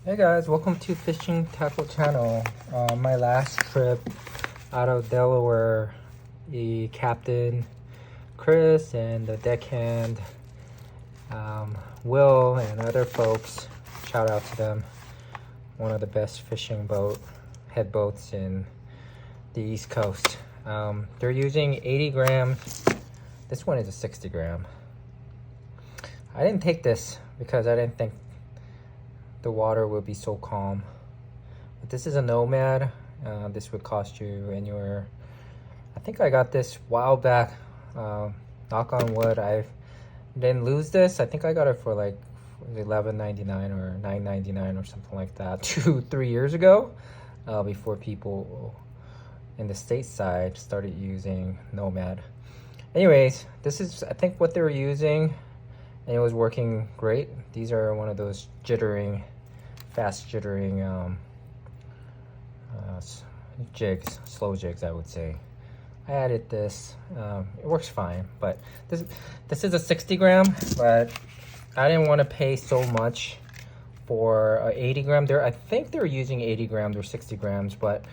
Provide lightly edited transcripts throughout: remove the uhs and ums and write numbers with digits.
Hey guys, welcome to Fishing Tackle Channel. My last trip out of Delaware, the captain Chris and the deckhand Will and other folks, shout out to them. One of the best fishing head boats in the East Coast. They're using 80 grams. This one is a 60 gram. I didn't take this because I didn't think the water will be so calm. But this is a Nomad. This would cost you anywhere. I think I got this a while back. Knock on wood, I didn't lose this. I think I got it for like $11.99 or $9.99 or something like that 2-3 years ago, before people in the stateside started using Nomad. Anyways, this is I think what they were using, and it was working great. These are one of those fast jittering jigs, slow jigs, I would say. I added this. It works fine, but this is a 60 gram, but I didn't want to pay so much for 80 gram. I think they're using 80 grams or 60 grams, but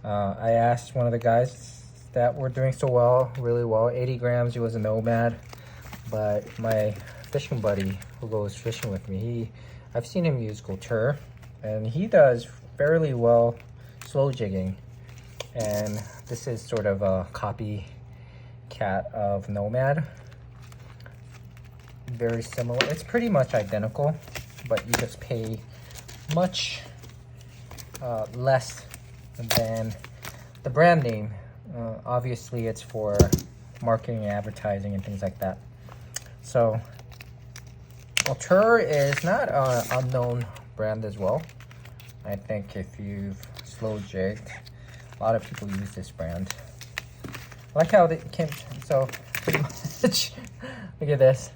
I asked one of the guys that were doing really well, 80 grams. It was a Nomad, but my fishing buddy who goes fishing with me, I've seen him use Couture, and he does fairly well slow jigging. And this is sort of a copycat of Nomad. Very similar. It's pretty much identical, but you just pay much less than the brand name. Obviously, it's for marketing, advertising, and things like that. So, Couture is not an unknown brand as well. I think if you've slow jigged, a lot of people use this brand. I like how they came, so pretty much, look at this.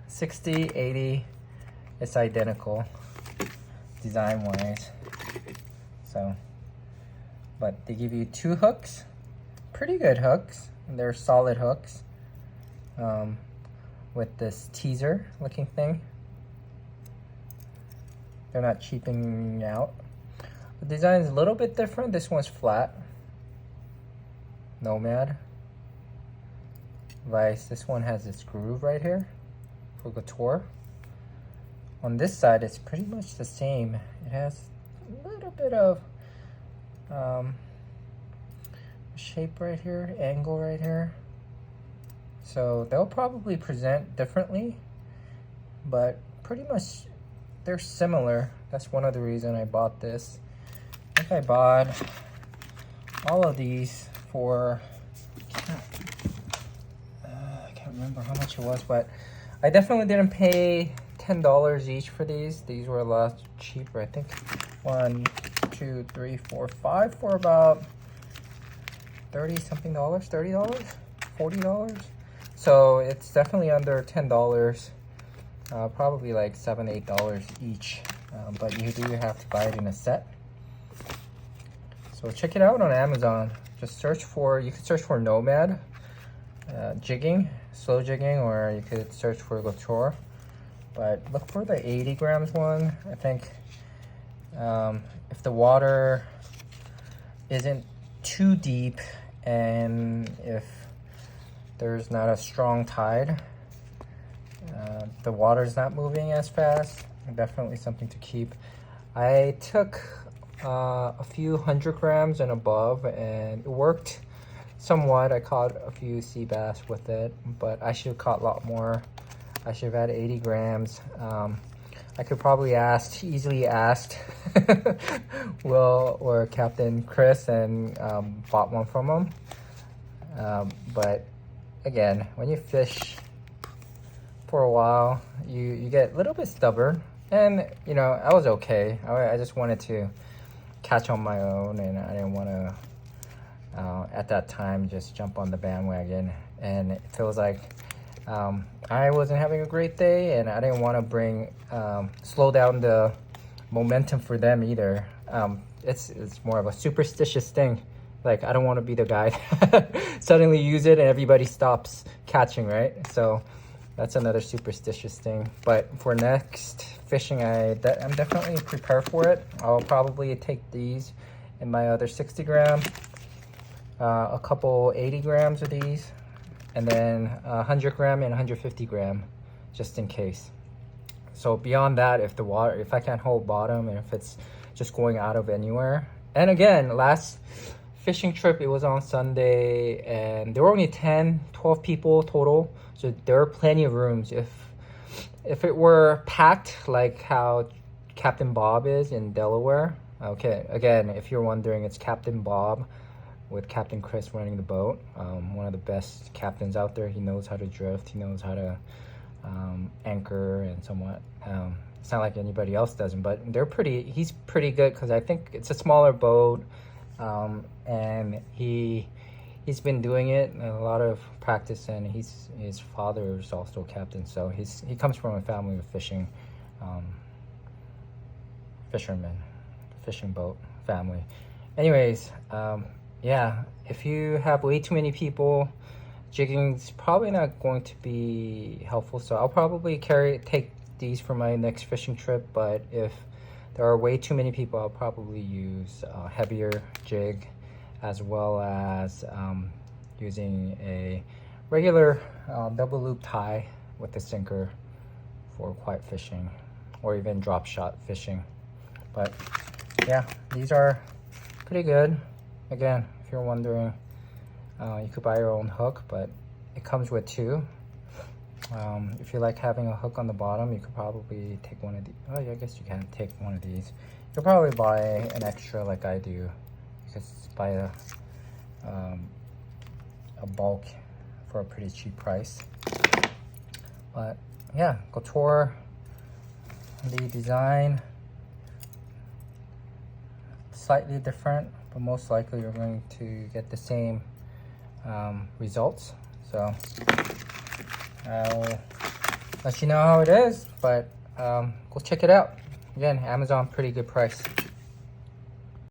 60, 80, it's identical design-wise. So, but they give you 2 hooks, pretty good hooks, and they're solid hooks. With this teaser looking thing. They're not cheaping out. The design is a little bit different. This one's flat. Nomad. Vice. This one has this groove right here for Couture. On this side, it's pretty much the same. It has a little bit of shape right here, angle right here. So they'll probably present differently, but pretty much they're similar. That's one of the reasons I bought this. I think I bought all of these for, I can't remember how much it was, but I definitely didn't pay $10 each for these. These were a lot cheaper. I think 1, 2, 3, 4, 5 for about 30 something dollars, $30, $40. So it's definitely under $10, probably like $7, $8 each, but you do have to buy it in a set. So check it out on Amazon. Just you could search for Nomad jigging, slow jigging, or you could search for Couture. But look for the 80 grams one. I think if the water isn't too deep and if there's not a strong tide, the water's not moving as fast, definitely something to keep. I took a few 100 grams and above, and it worked somewhat. I caught a few sea bass with it, but I should have caught a lot more. I should have had 80 grams. I could probably easily asked Will or Captain Chris and bought one from them. But again, when you fish for a while, you get a little bit stubborn, and you know, I was okay. I just wanted to catch on my own, and I didn't want to at that time just jump on the bandwagon. And it feels like I wasn't having a great day, and I didn't want to slow down the momentum for them either. It's more of a superstitious thing. Like, I don't want to be the guy that suddenly use it and everybody stops catching, right? So That's another superstitious thing. But for next fishing, I'm definitely prepared for it. I'll probably take these in my other 60 gram, a couple 80 grams of these, and then 100 gram and 150 gram, just in case. So beyond that, if I can't hold bottom and if it's just going out of anywhere. And again, last fishing trip, it was on Sunday and there were only 12 people total. So there are plenty of rooms. If it were packed like how Captain Bob is in Delaware. Okay, again, if you're wondering, it's Captain Bob with Captain Chris running the boat. One of the best captains out there. He knows how to drift. He knows how to anchor and somewhat. It's not like anybody else doesn't, but he's pretty good because I think it's a smaller boat, and he's been doing it a lot of practice, and his father is also a captain, so he comes from a family of fishing fishermen, fishing boat family. Anyways, yeah, if you have way too many people, jigging's probably not going to be helpful, so I'll probably take these for my next fishing trip. But if there are way too many people, I'll probably use a heavier jig, as well as using a regular double loop tie with a sinker for quiet fishing, or even drop shot fishing. But yeah, these are pretty good. Again, if you're wondering, you could buy your own hook, but it comes with two. If you like having a hook on the bottom, you could probably take one of these. Oh yeah, I guess you can take one of these. You'll probably buy an extra like I do. You could buy a bulk for a pretty cheap price. But yeah, couture, the design, slightly different, but most likely you're going to get the same results. So I'll let you know how it is, but go check it out. Again, Amazon, pretty good price.